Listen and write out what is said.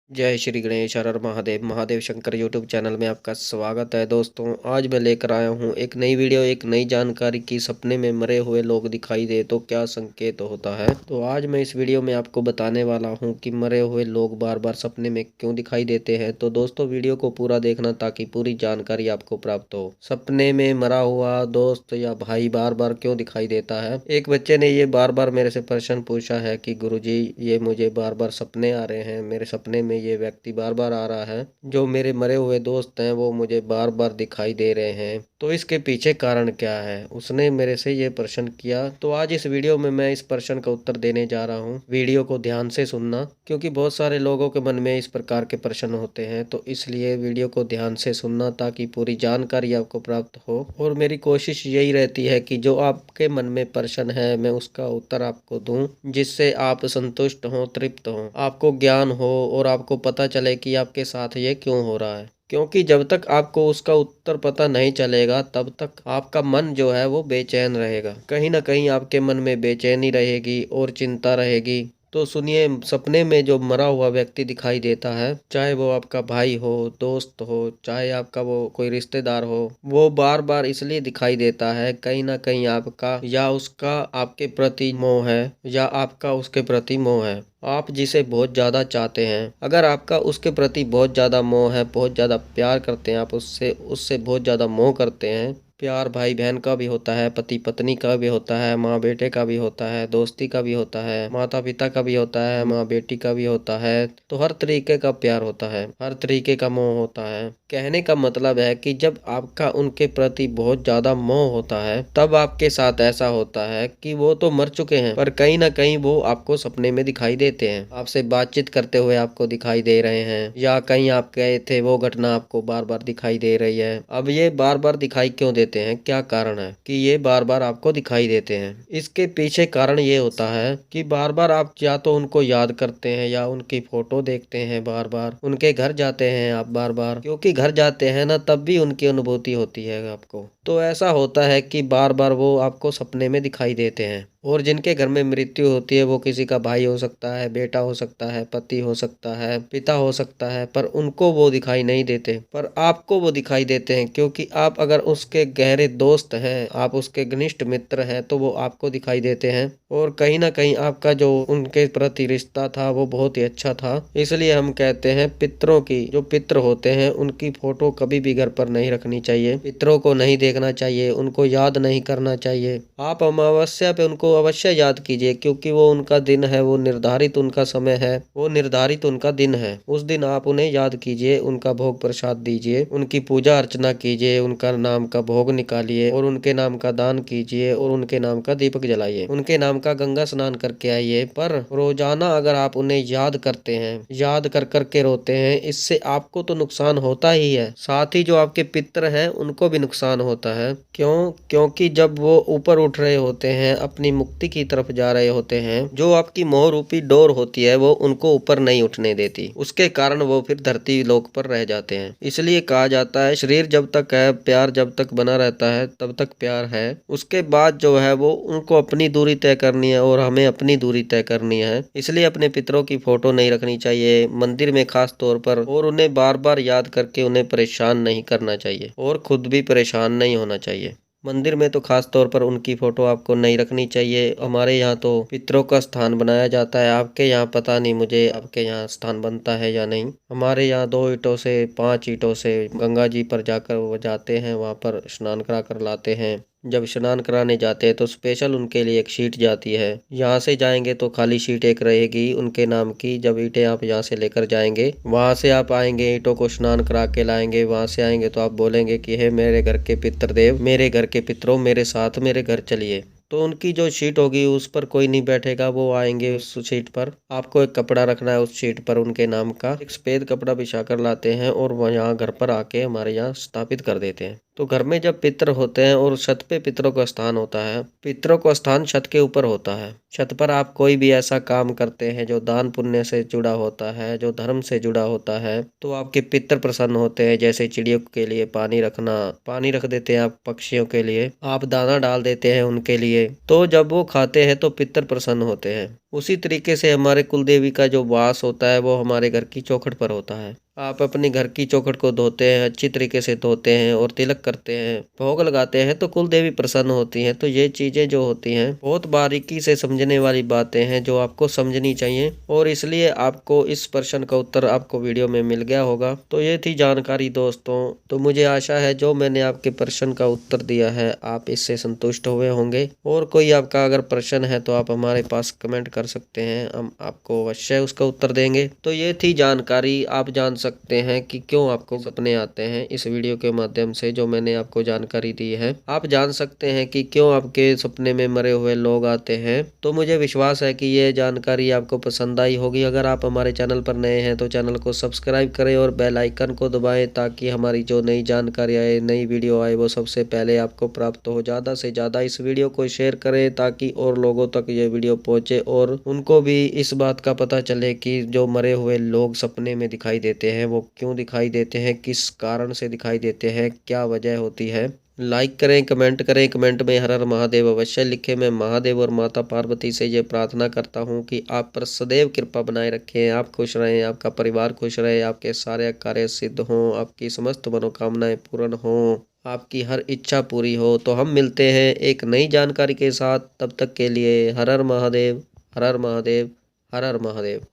जय श्री गणेश हर हर Mahadev Mahadev Shankar YouTube channel में आपका स्वागत है। दोस्तों आज मैं लेकर आया हूँ एक नई वीडियो, एक नई जानकारी की सपने में मरे हुए लोग दिखाई दे तो क्या संकेत होता है। तो आज मैं इस वीडियो में आपको बताने वाला हूँ कि मरे हुए लोग बार बार सपने में क्यों दिखाई देते हैं। तो दोस्तों वीडियो को पूरा देखना ताकि पूरी जानकारी आपको प्राप्त हो। सपने में मरा हुआ दोस्त या भाई बार बार क्यों दिखाई देता है। एक बच्चे ने ये बार बार मेरे से प्रश्न पूछा है कि गुरुजी ये मुझे बार बार सपने आ रहे हैं, मेरे सपने में ये व्यक्ति बार बार आ रहा है, जो मेरे मरे हुए दोस्त हैं वो मुझे बार बार दिखाई दे रहे हैं, तो इसके पीछे कारण क्या है। उसने मेरे से ये प्रश्न किया। तो आज इस वीडियो में मैं इस प्रश्न का उत्तर देने जा रहा हूँ। वीडियो को ध्यान से सुनना, क्योंकि बहुत सारे लोगों के मन में इस प्रकार के प्रश्न होते हैं, तो इसलिए वीडियो को ध्यान से सुनना ताकि पूरी जानकारी आपको प्राप्त हो। और मेरी कोशिश यही रहती है कि जो आपके मन में प्रश्न है मैं उसका उत्तर आपको दूं, जिससे आप संतुष्ट हो, तृप्त हो, आपको ज्ञान हो और आपको पता चले कि आपके साथ ये क्यों हो रहा है। क्योंकि जब तक आपको उसका उत्तर पता नहीं चलेगा तब तक आपका मन जो है वो बेचैन रहेगा। कहीं ना कहीं आपके मन में बेचैनी रहेगी और चिंता रहेगी। तो सुनिए, सपने में जो मरा हुआ व्यक्ति दिखाई देता है, चाहे वो आपका भाई हो, दोस्त हो, चाहे आपका वो कोई रिश्तेदार हो, वो बार बार इसलिए दिखाई देता है कहीं ना कहीं आपका या उसका आपके प्रति मोह है, या आपका उसके प्रति मोह है। आप जिसे बहुत ज़्यादा चाहते हैं, अगर आपका उसके प्रति बहुत ज़्यादा मोह है, बहुत ज़्यादा प्यार करते हैं, आप उससे उससे बहुत ज़्यादा मोह करते हैं। प्यार भाई बहन का भी होता है, पति पत्नी का भी होता है, माँ बेटे का भी होता है, दोस्ती का भी होता है, माता पिता का भी होता है, माँ बेटी का भी होता है। तो हर तरीके का प्यार होता है, हर तरीके का मोह होता है। कहने का मतलब है कि जब आपका उनके प्रति बहुत ज्यादा मोह होता है तब आपके साथ ऐसा होता है कि वो तो मर चुके हैं पर कहीं ना कहीं वो आपको सपने में दिखाई देते हैं, आपसे बातचीत करते हुए आपको दिखाई दे रहे हैं, या कहीं आप गए थे वो घटना आपको बार बार दिखाई दे रही है। अब ये बार बार दिखाई क्यों देते हैं, क्या कारण है कि ये बार बार आपको दिखाई देते हैं। इसके पीछे कारण ये होता है कि बार बार आप या तो उनको याद करते हैं या उनकी फोटो देखते हैं, बार बार उनके घर जाते हैं आप बार बार, क्योंकि घर जाते हैं ना तब भी उनकी अनुभूति होती है आपको। तो ऐसा होता है कि बार बार वो आपको सपने में दिखाई देते हैं। और जिनके घर में मृत्यु होती है वो किसी का भाई हो सकता है, बेटा हो सकता है, पति हो सकता है, पिता हो सकता है, पर उनको वो दिखाई नहीं देते, पर आपको वो दिखाई देते हैं। क्योंकि आप अगर उसके गहरे दोस्त हैं, आप उसके घनिष्ठ मित्र हैं, तो वो आपको दिखाई देते हैं। और कहीं ना कहीं आपका जो उनके प्रति रिश्ता था वो बहुत ही अच्छा था। इसलिए हम कहते हैं पितरों की, जो पितर होते हैं उनकी फोटो कभी भी घर पर नहीं रखनी चाहिए, पितरों को नहीं देखना चाहिए, उनको याद नहीं करना चाहिए। आप अमावस्या पे उनको अवश्य याद कीजिए, क्योंकि वो उनका दिन है, वो निर्धारित उनका समय है, वो निर्धारित उनका दिन है। उस दिन आप उन्हें याद कीजिए, उनका भोग प्रसाद दीजिए, उनकी पूजा अर्चना कीजिए, उनका नाम का भोग निकालिए और उनके नाम का दान कीजिए और उनके नाम का दीपक जलाइए, उनके नाम का गंगा स्नान करके आइए। पर रोजाना अगर आप उन्हें याद करते हैं, याद कर करके रोते हैं, इससे आपको तो नुकसान होता ही है, साथ ही जो आपके पितर हैं उनको भी नुकसान होता है। क्योंकि जब वो ऊपर उठ रहे होते हैं, अपनी मुक्ति की तरफ जा रहे होते हैं, जो आपकी मोह रूपी डोर होती है वो उनको ऊपर नहीं उठने देती, उसके कारण वो फिर धरती लोक पर रह जाते हैं। इसलिए कहा जाता है शरीर जब तक है, प्यार जब तक बना रहता है तब तक प्यार है, उसके बाद जो है वो उनको अपनी दूरी तय करनी है और हमें अपनी दूरी तय करनी है। इसलिए अपने पितरों की फोटो नहीं रखनी चाहिए मंदिर में खास तौर पर, और उन्हें बार बार याद करके उन्हें परेशान नहीं करना चाहिए और खुद भी परेशान नहीं होना चाहिए। मंदिर में तो खास तौर पर उनकी फोटो आपको नहीं रखनी चाहिए। हमारे यहाँ तो पितरों का स्थान बनाया जाता है, आपके यहाँ पता नहीं, मुझे आपके यहाँ स्थान बनता है या नहीं। हमारे यहाँ 2 ईंटों से 5 ईंटों से गंगा जी पर जाकर वो जाते हैं, वहाँ पर स्नान करा कर लाते हैं। जब स्नान कराने जाते हैं तो स्पेशल उनके लिए एक शीट जाती है। यहाँ से जाएंगे तो खाली शीट एक रहेगी उनके नाम की। जब ईंटें आप यहाँ से लेकर जाएंगे, वहाँ से आप आएंगे, ईंटों को स्नान करा के लाएंगे, वहाँ से आएंगे तो आप बोलेंगे कि हे मेरे घर के पितृदेव, मेरे घर के पितरों, मेरे साथ मेरे घर चलिए। तो उनकी जो शीट होगी उस पर कोई नहीं बैठेगा, वो आएंगे उस शीट पर। आपको एक कपड़ा रखना है उस शीट पर उनके नाम का, एक सफेद कपड़ा बिछा कर लाते हैं और वह यहाँ घर पर आके हमारे यहाँ स्थापित कर देते हैं। तो घर में जब पितर होते हैं और छत पे पितरों का स्थान होता है, पितरों का स्थान छत के ऊपर होता है। छत पर आप कोई भी ऐसा काम करते हैं जो दान पुण्य से जुड़ा होता है, जो धर्म से जुड़ा होता है, तो आपके पितर प्रसन्न होते हैं। जैसे चिड़ियों के लिए पानी रखना, पानी रख देते हैं आप पक्षियों के लिए, आप दाना डाल देते हैं उनके लिए, तो जब वो खाते हैं तो पितर प्रसन्न होते हैं। उसी तरीके से हमारे कुल देवी का जो वास होता है वो हमारे घर की चौखट पर होता है। आप अपने घर की चौखट को धोते हैं, अच्छी तरीके से धोते हैं और तिलक करते हैं, भोग लगाते हैं, तो कुल देवी प्रसन्न होती हैं। तो ये चीजें जो होती हैं बहुत बारीकी से समझने वाली बातें हैं जो आपको समझनी चाहिए, और इसलिए आपको इस प्रश्न का उत्तर आपको वीडियो में मिल गया होगा। तो ये थी जानकारी दोस्तों। तो मुझे आशा है जो मैंने आपके प्रश्न का उत्तर दिया है आप इससे संतुष्ट हुए होंगे, और कोई आपका अगर प्रश्न है तो आप हमारे पास कमेंट कर सकते हैं, हम आपको अवश्य उसका उत्तर देंगे। तो ये थी जानकारी। आप जान सकते हैं कि क्यों आपको सपने आते हैं। इस वीडियो के माध्यम से जो मैंने आपको जानकारी दी है, आप जान सकते हैं कि क्यों आपके सपने में मरे हुए लोग आते हैं। तो मुझे विश्वास है कि ये जानकारी आपको पसंद आई होगी। अगर आप हमारे चैनल पर नए हैं तो चैनल को सब्सक्राइब करें और बेल आइकन को दबाएं, ताकि हमारी जो नई जानकारी आए, नई वीडियो आए, वो सबसे पहले आपको प्राप्त हो। ज़्यादा से ज़्यादा इस वीडियो को शेयर करें ताकि और लोगों तक ये वीडियो पहुंचे और उनको भी इस बात का पता चले कि जो मरे हुए लोग सपने में दिखाई देते हैं वो क्यों दिखाई देते हैं, किस कारण से दिखाई देते हैं, क्या वजह होती है। लाइक करें, कमेंट करें, कमेंट में हर हर महादेव अवश्य लिखें। मैं महादेव और माता पार्वती से ये प्रार्थना करता हूँ कि आप पर सदैव कृपा बनाए रखें, आप खुश रहें, आपका परिवार खुश रहे, आपके सारे कार्य सिद्ध हों, आपकी समस्त मनोकामनाएं पूर्ण हों, आपकी हर इच्छा पूरी हो। तो हम मिलते हैं एक नई जानकारी के साथ, तब तक के लिए हर हर महादेव, हर हर महादेव, हर हर महादेव।